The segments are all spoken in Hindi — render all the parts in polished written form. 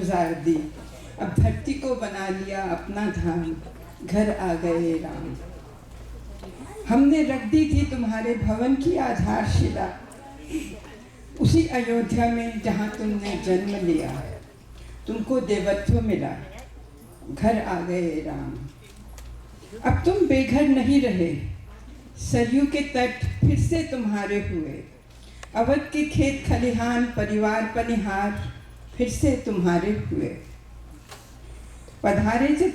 गुजार दी, अब धरती को बना लिया अपना धाम, घर आ गए राम। हमने रख दी थी तुम्हारे भवन की आधारशिला, उसी अयोध्या में जहाँ तुमने जन्म लिया, तुमको देवत्व मिला, घर आ गए राम। अब तुम बेघर नहीं रहे, सरयू के तट फिर से तुम्हारे हुए, अवध के खेत खलिहान परिवार पनिहार फिर से तुम्हारे हुए। पधारे थे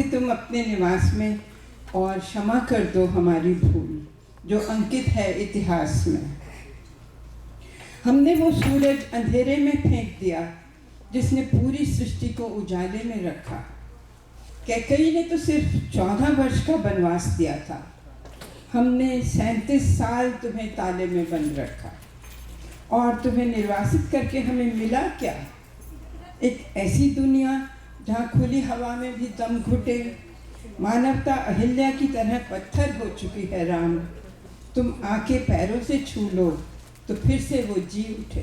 तुम अपने निवास में, और क्षमा कर दो हमारी भूल जो अंकित है इतिहास में। हमने वो सूरज अंधेरे में फेंक दिया जिसने पूरी सृष्टि को उजाले में रखा। कैकेयी ने तो सिर्फ 14 वर्ष का वनवास दिया था, हमने 37 साल तुम्हें ताले में बंद रखा। और तुम्हें निर्वासित करके हमें मिला क्या? एक ऐसी दुनिया जहाँ खुली हवा में भी दम घुटे, मानवता अहिल्या की तरह पत्थर हो चुकी है राम। तुम आके पैरों से छू लो तो फिर से वो जी उठे।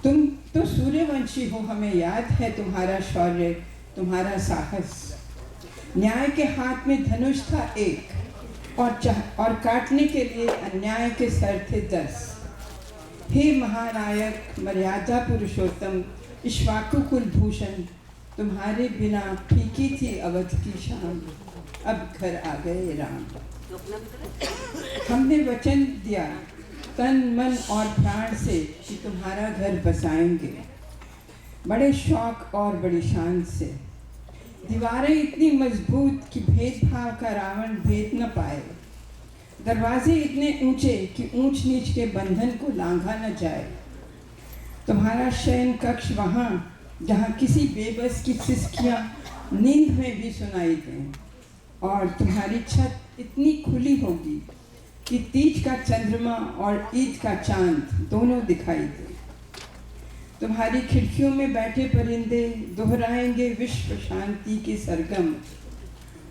तुम तो सूर्यवंशी हो, हमें याद है तुम्हारा शौर्य, तुम्हारा साहस। न्याय के हाथ में धनुष था एक, और काटने के लिए अन्याय के सर थे 10। हे महानायक मर्यादा पुरुषोत्तम इक्ष्वाकु कुलभूषण, तुम्हारे बिना फीकी थी अवध की शाम, अब घर आ गए राम। हमने वचन दिया तन मन और प्राण से कि तुम्हारा घर बसाएंगे, बड़े शौक और बड़ी शान से। दीवारें इतनी मजबूत कि भेदभाव का रावण भेद न पाए, दरवाजे इतने ऊंचे कि ऊंच नीच के बंधन को लांघा न जाए। तुम्हारा शयन कक्ष वहाँ जहाँ किसी बेबस की सिसकियाँ नींद में भी सुनाई दें, और तुम्हारी छत इतनी खुली होगी कि तीज का चंद्रमा और ईद का चांद दोनों दिखाई दे। तुम्हारी खिड़कियों में बैठे परिंदे दोहराएंगे विश्व शांति के सरगम,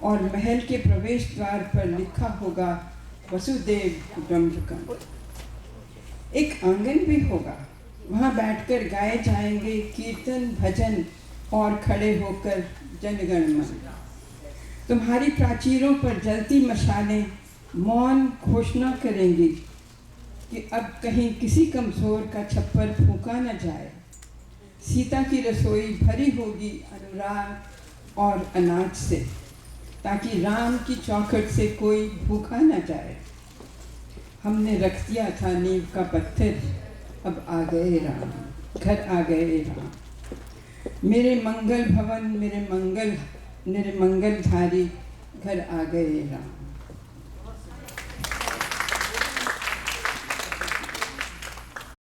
और महल के प्रवेश द्वार पर लिखा होगा वसुदेव कुटुंबकम। एक आंगन भी होगा, वहाँ बैठकर गाए जाएंगे कीर्तन भजन और खड़े होकर जनगण मन। तुम्हारी प्राचीरों पर जलती मशालें मौन घोषणा करेंगी कि अब कहीं किसी कमजोर का छप्पर फूंका न जाए। सीता की रसोई भरी होगी अनुराग और अनाज से, ताकि राम की चौखट से कोई भूखा न जाए। हमने रख दिया था नींव का पत्थर, अब आ गए राम, घर आ गए राम। मेरे मंगल भवन मेरे मंगलधारी, घर आ गए राम।